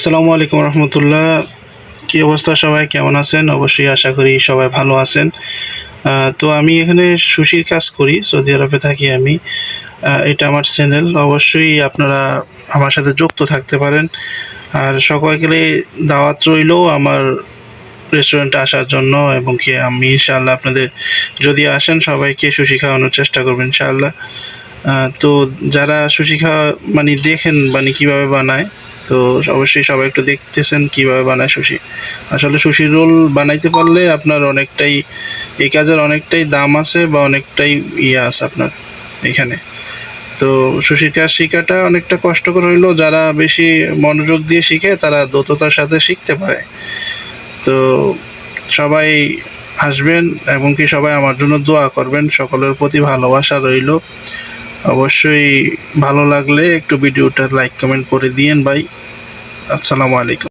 আসসালামু আলাইকুম রহমতুল্লাহ। কী অবস্থা, সবাই কেমন আছেন? অবশ্যই আশা করি সবাই ভালো আছেন। তো আমি এখানে সুশির কাজ করি, সৌদি আরবে থাকি আমি। এটা আমার চ্যানেল, অবশ্যই আপনারা আমার সাথে যুক্ত থাকতে পারেন। আর সকলকে দাওয়াত রইল আমার রেস্টুরেন্টে আসার জন্য, এবং কি আমি ইনশাআল্লাহ আপনাদের যদি আসেন সবাইকে সুশি খাওয়ানোর চেষ্টা করবেন ইনশাআল্লাহ। তো যারা সুশি খাওয়া মানে দেখেন মানে কীভাবে বানায়, তো অবশ্যই সবাই একটু দেখতেছেন কীভাবে বানায় সুশি। আসলে সুশির রোল বানাইতে পারলে আপনার অনেকটাই, এই কাজের অনেকটাই দাম আছে বা অনেকটাই আছে আপনার এখানে। তো সুশির কাজ শেখাটা অনেকটা কষ্টকর হইলেও যারা বেশি মনোযোগ দিয়ে শিখে তারা দ্রুততার সাথে শিখতে পারে। তো সবাই আসবেন এবং কি সবাই আমার জন্য দোয়া করবেন। সকলের প্রতি ভালোবাসা রইল। অবশ্যই ভালো লাগলে একটু ভিডিওটা লাইক কমেন্ট করে দিয়েন ভাই। আসসালামু আলাইকুম।